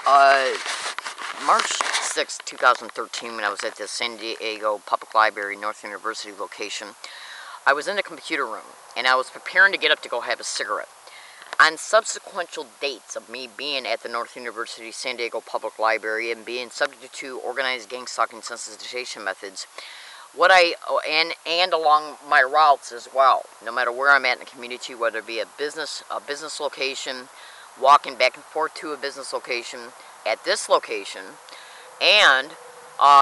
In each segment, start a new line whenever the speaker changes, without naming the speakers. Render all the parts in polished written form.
Uh, March 6, 2013, when I was at the San Diego Public Library, North University location, I was in the computer room, and I was preparing to get up to go have a cigarette. On subsequent dates of me being at the North University San Diego Public Library and being subject to organized gang stalking sensitization methods, and along my routes as well, no matter where I'm at in the community, whether it be a business location, walking back and forth to a business location, at this location, and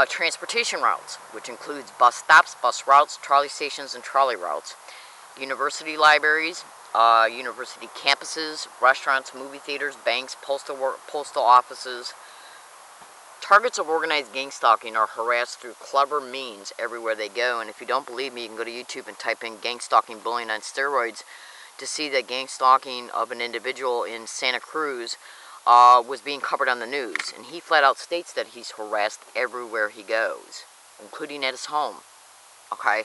transportation routes, which includes bus stops, bus routes, trolley stations, and trolley routes, university libraries, university campuses, restaurants, movie theaters, banks, postal offices. Targets of organized gang stalking are harassed through clever means everywhere they go, and if you don't believe me, you can go to YouTube and type in gang stalking bullying on steroids to see that gang stalking of an individual in Santa Cruz was being covered on the news, and he flat out states that he's harassed everywhere he goes, including at his home. Okay?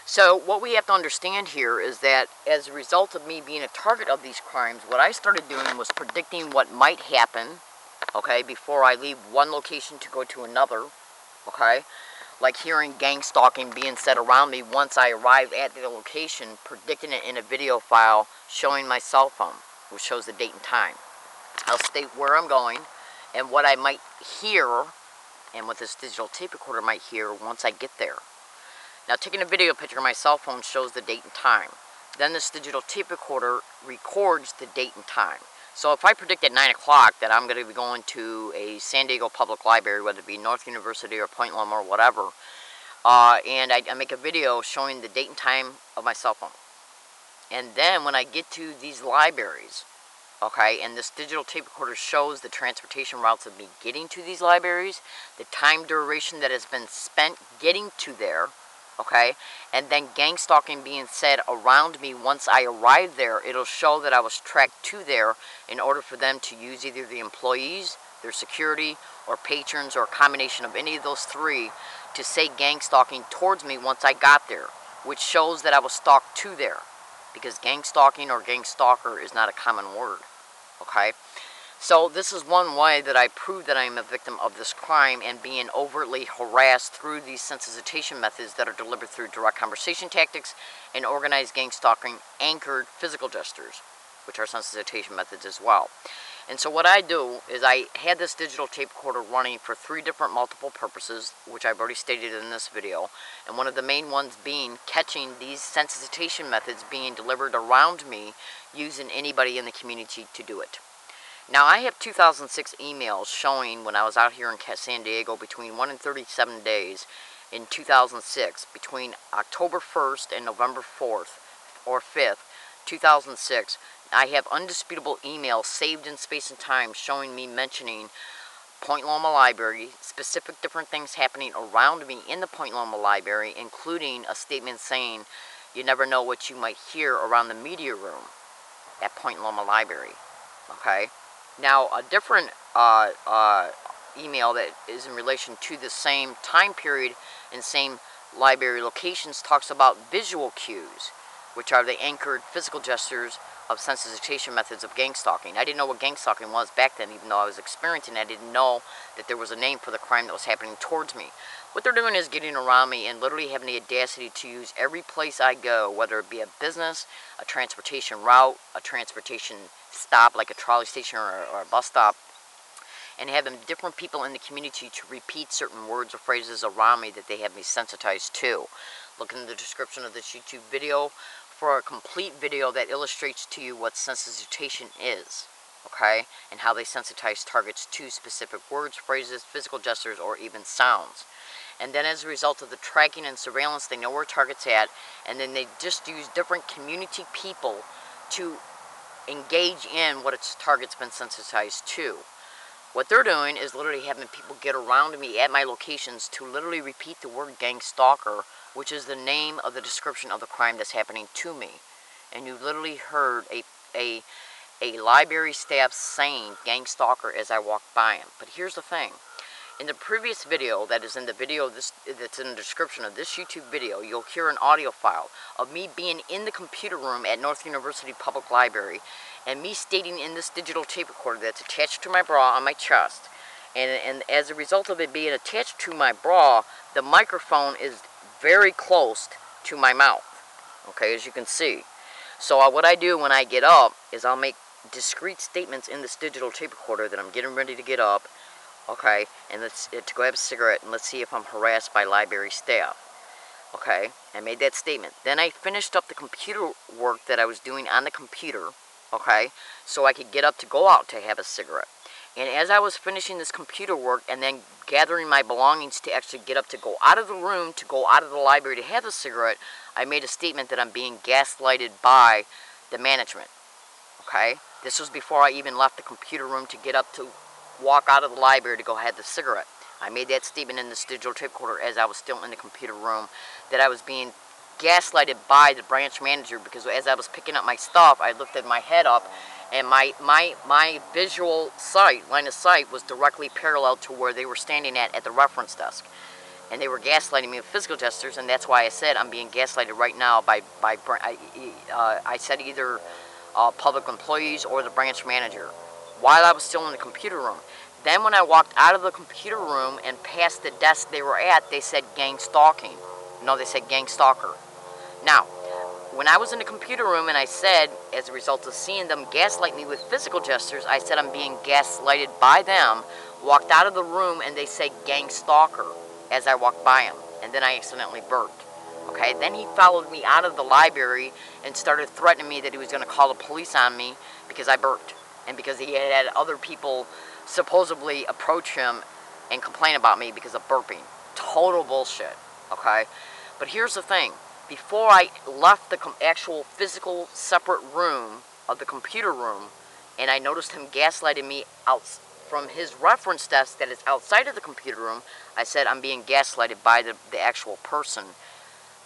So what we have to understand here is that as a result of me being a target of these crimes, what I started doing was predicting what might happen, okay, before I leave one location to go to another, okay? Like hearing gang stalking being said around me once I arrive at the location, predicting it in a video file showing my cell phone, which shows the date and time. I'll state where I'm going and what I might hear and what this digital tape recorder might hear once I get there. Now, taking a video picture of my cell phone shows the date and time. Then this digital tape recorder records the date and time. So if I predict at 9 o'clock that I'm going to be going to a San Diego Public Library, whether it be North University or Point Loma or whatever, and I make a video showing the date and time of my cell phone. And then when I get to these libraries, okay, and this digital tape recorder shows the transportation routes of me getting to these libraries, the time duration that has been spent getting to there, okay, and then gang stalking being said around me once I arrive there, it'll show that I was tracked to there in order for them to use either the employees, their security, or patrons, or a combination of any of those three to say gang stalking towards me once I got there, which shows that I was stalked to there, because gang stalking or gang stalker is not a common word, okay? So this is one way that I prove that I am a victim of this crime and being overtly harassed through these sensitization methods that are delivered through direct conversation tactics and organized gang stalking anchored physical gestures, which are sensitization methods as well. And so what I do is I had this digital tape recorder running for 3 different multiple purposes, which I've already stated in this video, and one of the main ones being catching these sensitization methods being delivered around me using anybody in the community to do it. Now, I have 2006 emails showing when I was out here in San Diego between 1 and 37 days in 2006, between October 1st and November 4th or 5th, 2006, I have undisputable emails saved in space and time showing me mentioning Point Loma Library, specific different things happening around me in the Point Loma Library, including a statement saying, "You never know what you might hear around the media room at Point Loma Library," okay? Now, a different email that is in relation to the same time period and same library locations talks about visual cues, which are the anchored physical gestures of sensitization methods of gang stalking. I didn't know what gang stalking was back then, even though I was experiencing it. I didn't know that there was a name for the crime that was happening towards me. What they're doing is getting around me and literally having the audacity to use every place I go, whether it be a business, a transportation route, a transportation stop like a trolley station or a bus stop, and having different people in the community to repeat certain words or phrases around me that they have me sensitized to. Look in the description of this YouTube video for a complete video that illustrates to you what sensitization is, okay, and how they sensitize targets to specific words, phrases, physical gestures, or even sounds. And then as a result of the tracking and surveillance, they know where target's at, and then they just use different community people to engage in what its target's been sensitized to. What they're doing is literally having people get around me at my locations to literally repeat the word gang stalker, which is the name of the description of the crime that's happening to me. And you literally heard a library staff saying gang stalker as I walked by him. But here's the thing. In the previous video, that is in the video that's in the description of this YouTube video, you'll hear an audio file of me being in the computer room at North University Public Library and me stating in this digital tape recorder that's attached to my bra on my chest, and as a result of it being attached to my bra, the microphone is very close to my mouth, okay, as you can see. So what I do when I get up is I'll make discrete statements in this digital tape recorder that I'm getting ready to get up, okay, and to go have a cigarette, and let's see if I'm harassed by library staff. Okay, I made that statement. Then I finished up the computer work that I was doing on the computer, okay, so I could get up to go out to have a cigarette. And as I was finishing this computer work and then gathering my belongings to actually get up to go out of the room, to go out of the library to have a cigarette, I made a statement that I'm being gaslighted by the management, okay? This was before I even left the computer room to get up to walk out of the library to go have the cigarette. I made that statement in this digital tape recorder as I was still in the computer room, that I was being gaslighted by the branch manager, because as I was picking up my stuff, I lifted my head up, and my visual sight, line of sight, was directly parallel to where they were standing at the reference desk. And they were gaslighting me with physical gestures, and that's why I said I'm being gaslighted right now by I said either public employees or the branch manager, while I was still in the computer room. Then when I walked out of the computer room and past the desk they were at, they said gang stalking. No, they said gang stalker. Now, when I was in the computer room and I said, as a result of seeing them gaslight me with physical gestures, I said I'm being gaslighted by them, walked out of the room, and they said gang stalker as I walked by him. And then I accidentally burped. Okay, then he followed me out of the library and started threatening me that he was going to call the police on me because I burped. And because he had other people supposedly approach him and complain about me because of burping. Total bullshit, okay? But here's the thing. Before I left the actual physical separate room of the computer room, and I noticed him gaslighting me out from his reference desk that is outside of the computer room, I said I'm being gaslighted by the actual person,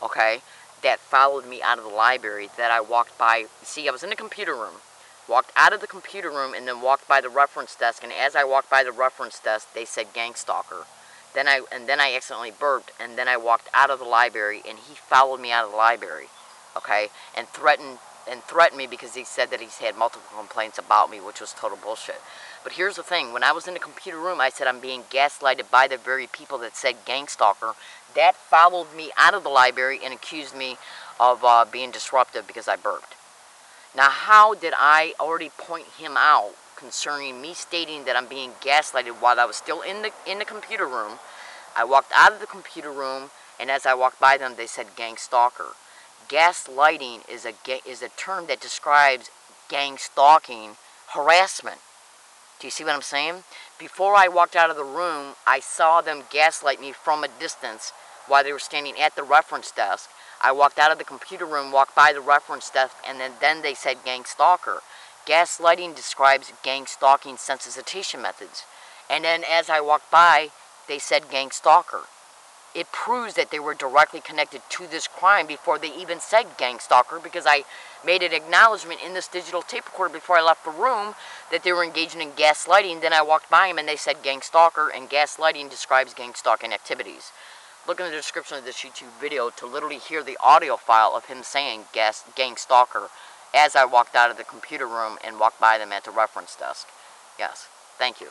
okay, that followed me out of the library, that I walked by. See, I was in the computer room, walked out of the computer room, and then walked by the reference desk, and as I walked by the reference desk, they said gang stalker. Then I accidentally burped, and then I walked out of the library, and he followed me out of the library, okay, and threatened me because he said that he's had multiple complaints about me, which was total bullshit. But here's the thing. When I was in the computer room, I said I'm being gaslighted by the very people that said gang stalker. That followed me out of the library and accused me of being disruptive because I burped. Now, how did I already point him out concerning me stating that I'm being gaslighted while I was still in the computer room? I walked out of the computer room, and as I walked by them, they said gang stalker. Gaslighting is a term that describes gang stalking, harassment. Do you see what I'm saying? Before I walked out of the room, I saw them gaslight me from a distance while they were standing at the reference desk. I walked out of the computer room, walked by the reference desk, and then they said gang stalker. Gaslighting describes gang stalking sensitization methods. And then as I walked by, they said gang stalker. It proves that they were directly connected to this crime before they even said gang stalker, because I made an acknowledgement in this digital tape recorder before I left the room that they were engaging in gaslighting. Then I walked by them and they said gang stalker, and gaslighting describes gang stalking activities. Look in the description of this YouTube video to literally hear the audio file of him saying gang stalker as I walked out of the computer room and walked by them at the reference desk. Yes, thank you.